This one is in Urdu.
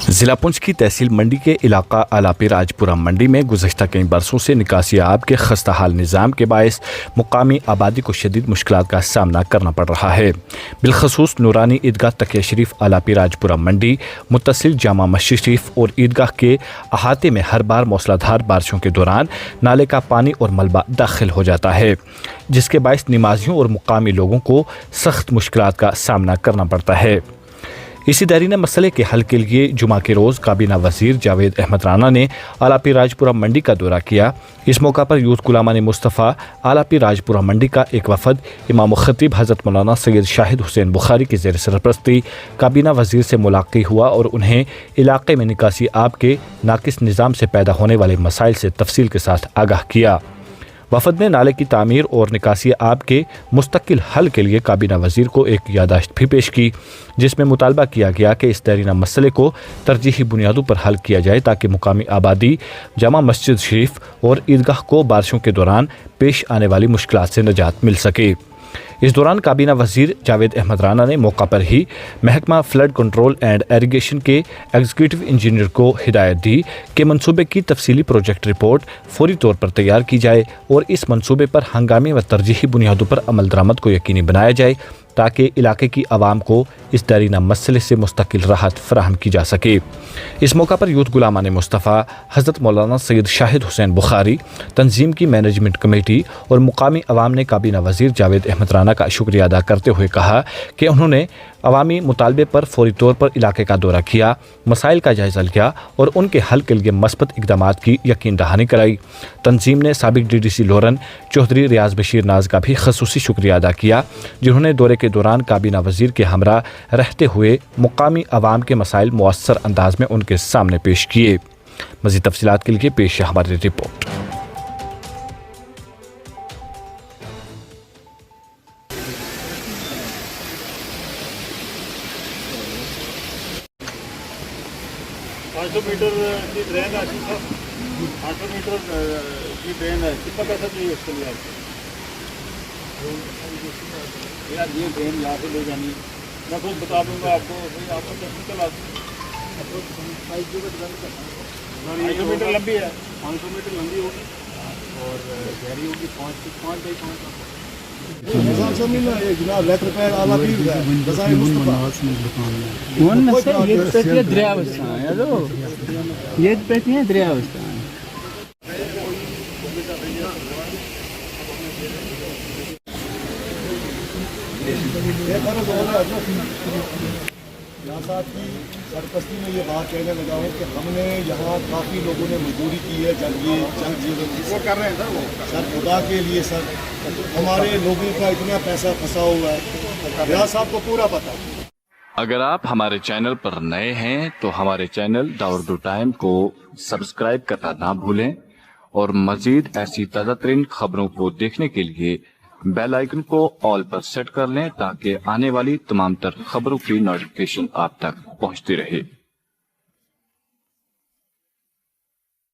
ضلع پنچ کی تحصیل منڈی کے علاقہ آلاپی راجپورہ منڈی میں گزشتہ کئی برسوں سے نکاسی آب کے خستہ حال نظام کے باعث مقامی آبادی کو شدید مشکلات کا سامنا کرنا پڑ رہا ہے۔ بالخصوص نورانی عیدگاہ تقیہ شریف آلاپی راجپورہ منڈی متصل جامع مسجد شریف اور عیدگاہ کے احاطے میں ہر بار موسلا دھار بارشوں کے دوران نالے کا پانی اور ملبہ داخل ہو جاتا ہے، جس کے باعث نمازیوں اور مقامی لوگوں کو سخت مشکلات کا سامنا کرنا پڑتا ہے۔ اسی دیرینہ مسئلے کے حل کے لیے جمعہ کے روز کابینہ وزیر جاوید احمد رانا نے آلاپی راجپورہ منڈی کا دورہ کیا۔ اس موقع پر یوتھ غلامان مصطفیٰ آلاپی راجپورہ منڈی کا ایک وفد امام و خطیب حضرت مولانا سید شاہد حسین بخاری کی زیر سرپرستی کابینہ وزیر سے ملاقات ہوا اور انہیں علاقے میں نکاسی آب کے ناقص نظام سے پیدا ہونے والے مسائل سے تفصیل کے ساتھ آگاہ کیا۔ وفد نے نالے کی تعمیر اور نکاسی آب کے مستقل حل کے لیے کابینہ وزیر کو ایک یادداشت بھی پیش کی، جس میں مطالبہ کیا گیا کہ اس دیرینہ مسئلے کو ترجیحی بنیادوں پر حل کیا جائے تاکہ مقامی آبادی جامع مسجد شریف اور عیدگاہ کو بارشوں کے دوران پیش آنے والی مشکلات سے نجات مل سکے۔ اس دوران کابینہ وزیر جاوید احمد رانا نے موقع پر ہی محکمہ فلڈ کنٹرول اینڈ ایریگیشن کے ایگزیکٹو انجینئر کو ہدایت دی کہ منصوبے کی تفصیلی پروجیکٹ رپورٹ فوری طور پر تیار کی جائے اور اس منصوبے پر ہنگامی و ترجیحی بنیادوں پر عمل درآمد کو یقینی بنایا جائے تاکہ علاقے کی عوام کو اس دیرینہ مسئلے سے مستقل راحت فراہم کی جا سکے۔ اس موقع پر یوتھ غلامان مصطفیٰ حضرت مولانا سید شاہد حسین بخاری تنظیم کی مینجمنٹ کمیٹی اور مقامی عوام نے کابینہ وزیر جاوید احمد رانا کا شکریہ ادا کرتے ہوئے کہا کہ انہوں نے عوامی مطالبے پر فوری طور پر علاقے کا دورہ کیا، مسائل کا جائزہ لیا اور ان کے حل کے لیے مثبت اقدامات کی یقین دہانی کرائی۔ تنظیم نے سابق D D C Loran Chaudhry ریاض بشیر ناز کا بھی خصوصی شکریہ ادا کیا، جنہوں نے دورے کے دوران کابینہ وزیر کے ہمراہ رہتے ہوئے مقامی عوام کے مسائل مؤثر انداز میں ان کے سامنے پیش کیے۔ مزید تفصیلات کے لیے پیش ہے ہماری رپورٹ۔ میٹر کی ڈرین ہے، 800 میٹر کی ڈرین ہے، کتنا پیسہ چاہیے اس کے لیے آپ کو؟ یار یہ ڈرین یہاں سے لے جانی میں خود بتا دوں گا آپ کو، آپ کو ٹیکنیکل 500 میٹر لمبی ہے، 500 میٹر لمبی ہوگی اور گہری ہوگی 5 بائی 5۔ صاحب کی سرپرستی میں یہ بات کہنے لگا ہوں کہ ہم نے یہاں کافی لوگوں نے مزدوری کی ہے، جنگ وہ کر رہے ہیں سر خدا کے لیے سر ہمارے لوگوں کا اتنا پیسہ پھنسا ہوا ہے، ریاض صاحب کو پورا پتہ۔ اگر آپ ہمارے چینل پر نئے ہیں تو ہمارے چینل داوردو ٹائم کو سبسکرائب کرنا نہ بھولیں اور مزید ایسی تازہ ترین خبروں کو دیکھنے کے لیے بیل آئیکن کو آل پر سیٹ کر لیں تاکہ آنے والی تمام تر خبروں کی نوٹیفیکیشن آپ تک پہنچتی رہے۔